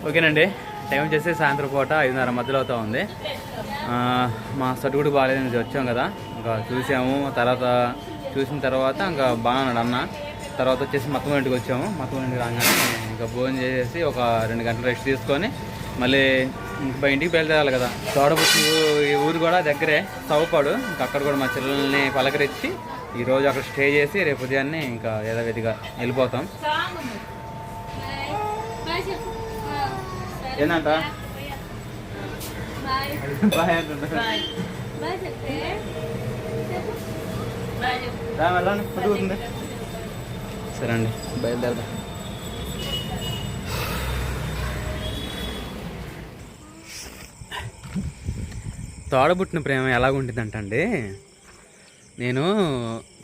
ఓకేనండి, టైం వచ్చేసి సాయంత్రం పూట 5:30 మధ్యలో అవుతా ఉంది. మా సర్టిఫికేట్ బాగాలేదని వచ్చాం కదా, ఇంకా చూసాము. చూసిన తర్వాత ఇంకా బాగున్నాడు అన్న. తర్వాత వచ్చేసి మొత్తం ఇంటికి వచ్చాము. మొత్తం ఇంటికి రాగానే ఇంకా భోజనం చేసేసి ఒక 2 గంటలు రెస్ట్ తీసుకొని మళ్ళీ ఇంకా ఇంటికి బయలుదేరాలి కదా. తోడబుట్టు ఈ ఊరు కూడా దగ్గరే, సౌపాడు. ఇంకా అక్కడ కూడా మా చెల్లెల్ని పలకరించి ఈరోజు అక్కడ స్టే చేసి రేపు ఉదయాన్నే ఇంకా యథావిధిగా వెళ్ళిపోతాం. ఏంటంట సరే అండి, బయలుదేరదాం. తోడబుట్టిన ప్రేమ ఎలాగుంటుందంటండి, నేను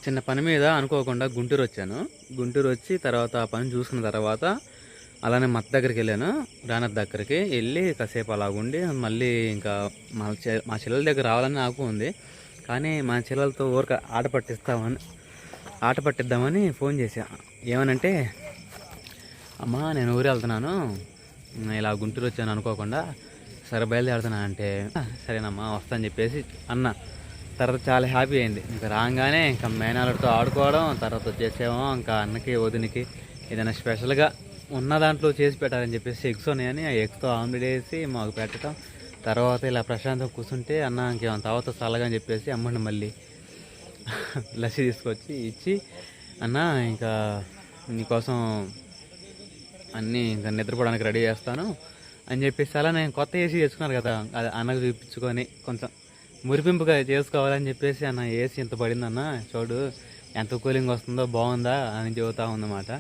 చిన్న పని మీద అనుకోకుండా గుంటూరు వచ్చాను. గుంటూరు వచ్చి తర్వాత ఆ పని చూసుకున్న తర్వాత అలానే మత్త దగ్గరికి వెళ్ళాను. రానత్ దగ్గరికి వెళ్ళి కాసేపు అలాగుండి మళ్ళీ ఇంకా మా చెల్లెల దగ్గర రావాలని నాకు ఉంది. కానీ మా చెల్లెలతో ఊరిక ఆట పట్టిద్దామని ఫోన్ చేశా. ఏమనంటే, అమ్మా నేను ఊరు వెళ్తున్నాను, ఇలా గుంటూరు వచ్చాను అనుకోకుండా, సరే బయలుదేరుతున్నా అంటే, సరేనమ్మా వస్తా అని చెప్పేసి అన్న. తర్వాత చాలా హ్యాపీ అయింది. ఇంకా రాగానే ఇంకా మేనాలతో ఆడుకోవడం, తర్వాత వచ్చేసేమో ఇంకా అన్నకి వదినికి ఏదైనా స్పెషల్గా ఉన్న దాంట్లో చేసి పెట్టాలని చెప్పేసి ఎగ్స్ ఉన్నాయని ఆ ఎగ్స్తో ఆమ్లెట్ వేసి మాకు పెట్టడం. తర్వాత ఇలా ప్రశాంతంగా కూర్చుంటే అన్న ఇంకేమైనా తాగుతా చల్లగా అని చెప్పేసి అమ్మని మళ్ళీ లస్సీ తీసుకొచ్చి ఇచ్చి, అన్న ఇంకా నీకోసం అన్నీ ఇంకా నిద్రపోవడానికి రెడీ చేస్తాను అని చెప్పేసి అలా నేను కొత్త ఏసీ తెచ్చుకున్నాను కదా, అది అన్నకు చూపించుకొని కొంచెం మురిపింపుగా చేసుకోవాలని చెప్పేసి, అన్న ఏసీ ఎంత పడిందన్న చూడు ఎంత కూలింగ్ వస్తుందో, బాగుందా అని చెబుతూ ఉందన్నమాట.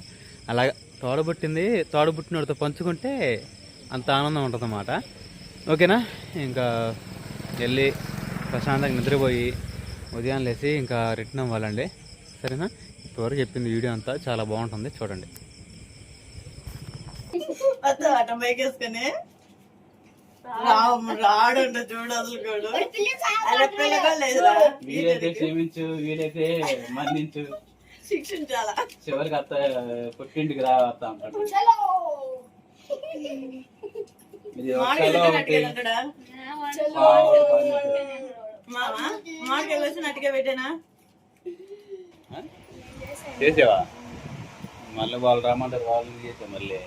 అలాగా తోడబుట్టినోడితో పంచుకుంటే అంత ఆనందం ఉంటుంది అన్నమాట. ఓకేనా, ఇంకా వెళ్ళి ప్రశాంతంగా నిద్రపోయి ఉదయం లేచి ఇంకా రిటర్న్ అవ్వాలండి. సరేనా, ఇప్పటివరకు చెప్పింది వీడియో అంతా చాలా బాగుంటుంది, చూడండి. వీడైతే మన్నించు, శిక్షించాలా, చివరికి అత్త పుట్టింటికి రావస్తా ఉంటాడు. చేసావా మళ్ళీ వాళ్ళు రమ్మంటారు, వాళ్ళు చేసా మళ్ళీ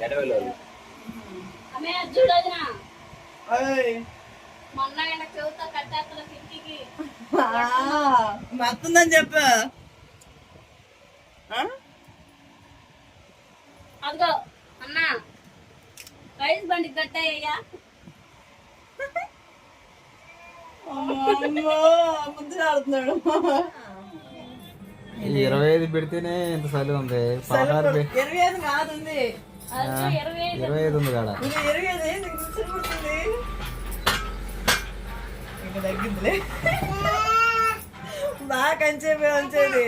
ఎడవలు మత్తుందని చెప్ప అదిగో అన్నా రైస్ బండి కట్టయ్యా. ముందు ఆడుతున్నాడు. 25 పెడితేనే ఎంత చలి ఉంది. 25 కాదు, 25 ఉంది కాడ. 25 ఇంకా తగ్గిందిలే, బాగా కంచేపే ఉంచేది.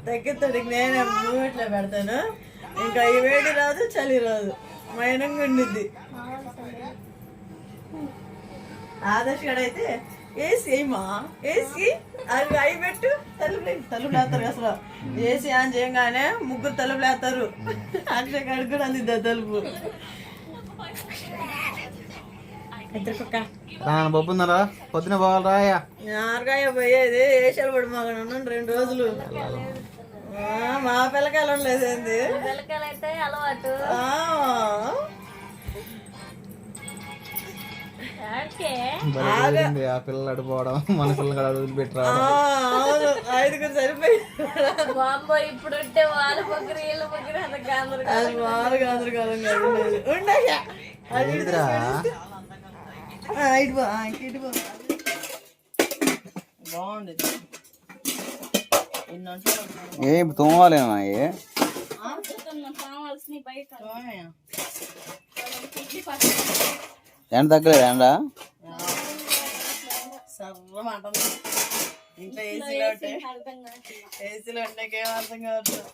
తగ్గిస్తాడు. నేనే మూమెంట్లో పెడతాను. ఇంకా ఈ వేడి రాదు, చలి రాదు, మైనంగా ఉండిద్ది. ఆదర్శ్ గడైతే ఏసీ ఏమా, ఏసీ అది అవి పెట్టు, తలుపులేస్తారు అసలు. ఏసీ ఆన్ చేయగానే 3 తలుపులేస్తారు. అక్షయ గడికి కూడా అందిద్దా తలుపు. బొబ్బున్నారా, పొద్దున పోవాలరాయా, ఆరగాయ పోయేది. ఏషాలు పడి మాకు 2 రోజులు. మా పిల్లకాయలు ఉండలేదేంది, పిల్లకాయలు అయితే అలవాటు. ఆ పిల్లలు అడిపోవడం, మన పిల్లలు వదిలిపెట్టి రావడం. 5గురు సరిపోయి ఇప్పుడు ఉంటే వాళ్ళ ముగ్గురు వీళ్ళ ముగ్గురు అంత గాంధరకాలం కాదు. ఉండగా బాగుంది. ఏం తోమాలేనా ఎండ తగ్గలేదు, ఎండ సర్రమాట. ఇంట్లో ఏసీలో ఉండేకేం అర్థం కావట్లేదు.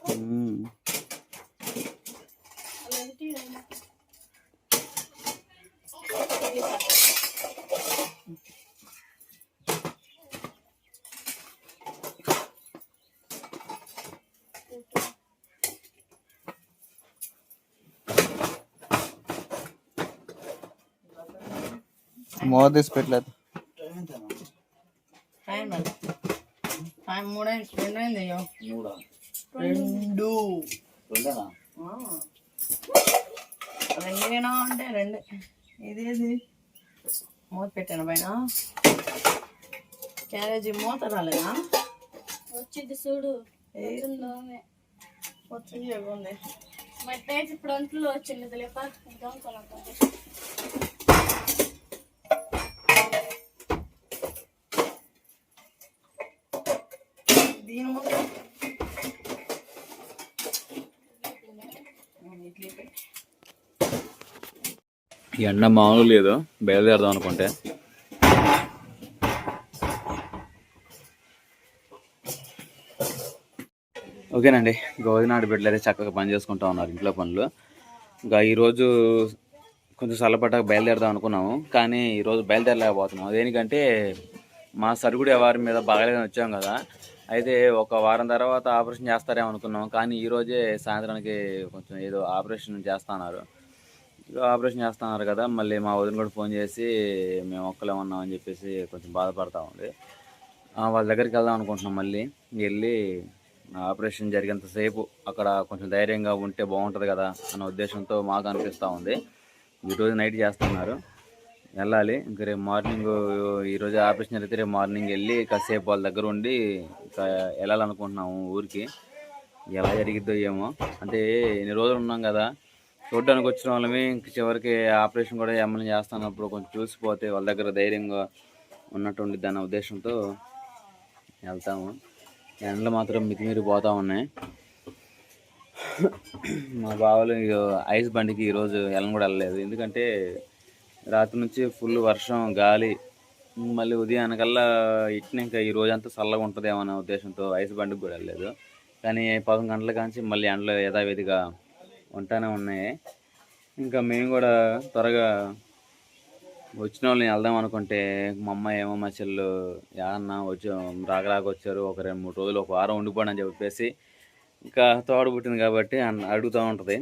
మూత తీసి పెట్టలేదు. టైం మరి టైం 3 2 అయింది. అయ్యో 2 రెండేనా అంటే 2. ఇదేది మూత పెట్టాను పైన. క్యారేజీ మూత రాలేదా? వచ్చింది చూడు. వచ్చింది ఉంది. మట్టి అయితే ఇప్పుడు అంట్లో వచ్చింది లేక ఇంకా దీని ముందు ఎండ మామూలు లేదు, బయలుదేరదాం అనుకుంటే. ఓకేనండి, గోధునాడు బిడ్డలు అయితే చక్కగా పని చేసుకుంటా ఉన్నారు ఇంట్లో పనులు. ఇంకా ఈరోజు కొంచెం చల్లపడ్డాక బయలుదేరదాం అనుకున్నాము, కానీ ఈరోజు బయలుదేరలేకపోతున్నాం. అదేంటంటే మా సరుగుడి వారి మీద బాగాలేదని వచ్చాం కదా, అయితే ఒక వారం తర్వాత ఆపరేషన్ చేస్తారేమో అనుకున్నాం. కానీ ఈరోజే సాయంత్రానికి కొంచెం ఏదో ఆపరేషన్ చేస్తున్నారు. ఆపరేషన్ చేస్తున్నారు కదా, మళ్ళీ మా వదిన కూడా ఫోన్ చేసి మేము ఒక్కలే ఉన్నామని చెప్పేసి కొంచెం బాధపడతా ఉంది. వాళ్ళ దగ్గరికి వెళ్దాం అనుకుంటున్నాం. మళ్ళీ వెళ్ళి ఆపరేషన్ జరిగేంతసేపు అక్కడ కొంచెం ధైర్యంగా ఉంటే బాగుంటుంది కదా అన్న ఉద్దేశంతో మాకు అనిపిస్తూ ఉంది. ఈరోజు నైట్ చేస్తున్నారు, వెళ్ళాలి. ఇంకా రేపు మార్నింగ్, ఈరోజు ఆపరేషన్ జరిగితే రేపు మార్నింగ్ వెళ్ళి కాసేపు వాళ్ళ దగ్గర ఉండి ఇంకా వెళ్ళాలనుకుంటున్నాము ఊరికి. ఎలా జరిగిద్దో ఏమో, అంటే ఎన్ని రోజులు ఉన్నాం కదా, చూడడానికి వచ్చిన వాళ్ళమే. ఇంక చివరికి ఆపరేషన్ కూడా ఏమైనా చేస్తున్నప్పుడు కొంచెం చూసిపోతే వాళ్ళ దగ్గర ధైర్యంగా ఉన్నట్టు ఉండిద్ది అన్న ఉద్దేశంతో వెళ్తాము. ఎండలు మాత్రం మితిమీరి పోతూ ఉన్నాయి. మా బావలు ఐస్ బండికి ఈరోజు వెళ్ళను కూడా వెళ్ళలేదు, ఎందుకంటే రాత్రి నుంచి ఫుల్ వర్షం గాలి. మళ్ళీ ఉదయానికల్లా ఇంకా ఈ రోజంతా చల్లగా ఉంటుందేమో అనే ఉద్దేశంతో ఐస్ బండికి కూడా వెళ్ళలేదు. కానీ 11 గంటల కాంచి మళ్ళీ ఎండలు యథావిధిగా ఉంటానే ఉన్నాయి. ఇంకా మేము కూడా త్వరగా వచ్చిన వాళ్ళని వెళ్దాం అనుకుంటే మా అమ్మ ఏమో మా చెల్లు ఏమన్నా రాకరాకొచ్చారు, ఒక 2-3 రోజులు, ఒక వారం ఉండిపోండి అని చెప్పేసి ఇంకా తోడు పుట్టింది కాబట్టి అడుగుతూ ఉంటుంది.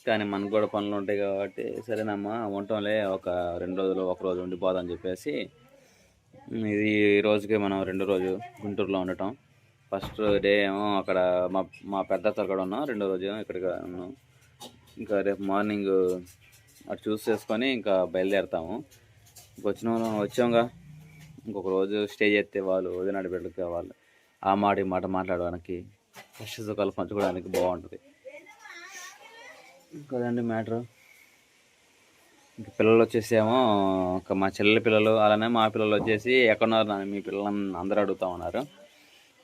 కానీ మనకు కూడా పనులు ఉంటాయి కాబట్టి సరేనమ్మా ఉంటాంలే, ఒక 2 రోజులు, 1 రోజు ఉండిపోదని చెప్పేసి ఇది ఈ రోజుకి మనం 2వ రోజు గుంటూరులో ఉండటం. ఫస్ట్ డే ఏమో అక్కడ మా పెద్ద అక్కడ ఉన్నాం, 2వ రోజు ఇక్కడ ఉన్నాం. ఇంకా రేపు మార్నింగ్ అటు చూసేసుకొని ఇంకా బయలుదేరుతాము. వచ్చిన వచ్చాంగా, ఇంకొక రోజు స్టే చేస్తే వాళ్ళు వదినాడు బిడ్డలకి వాళ్ళు ఆ మాట ఈ మాట మాట్లాడడానికి, కష్ట సుఖాలు పంచుకోవడానికి బాగుంటుంది కదండి మ్యాటర్. ఇంక పిల్లలు వచ్చేసేమో మా చెల్లెల పిల్లలు, అలానే మా పిల్లలు వచ్చేసి ఎక్కడున్నారు మీ పిల్లలని అందరూ అడుగుతూ ఉన్నారు.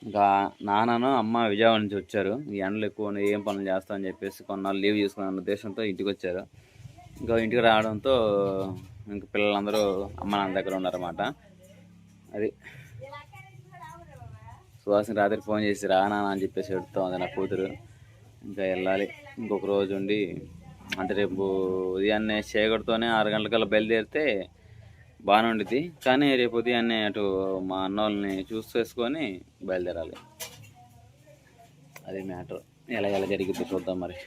ఇంకా నాన్నను అమ్మ విజయవాడ నుంచి వచ్చారు. ఈ ఎండలు ఎక్కువ ఏం పనులు చేస్తామని చెప్పేసి కొన్నాళ్ళు లీవ్ తీసుకున్న ఉద్దేశంతో ఇంటికి వచ్చారు. ఇంకా ఇంటికి రావడంతో ఇంక పిల్లలందరూ అమ్మ నాన్న దగ్గర ఉన్నారన్నమాట. అది సుహాసిని రాత్రి ఫోన్ చేసి రా నాన్న అని చెప్పేసి ఎడుతూ ఉంది నా కూతురు. ఇంకా వెళ్ళాలి, ఇంకొక రోజు ఉండి. అంటే రేపు ఉదయాన్నే చీకటితోనే 6 గంటలకల్లా బయలుదేరితే బాగానే ఉండిద్ది, కానీ రేపు ఉదయాన్నే అటు మా అన్న వాళ్ళని చూసేసుకొని బయలుదేరాలి. అదే మ్యాటర్. ఎలా జరిగిద్ది చూద్దాం మరి.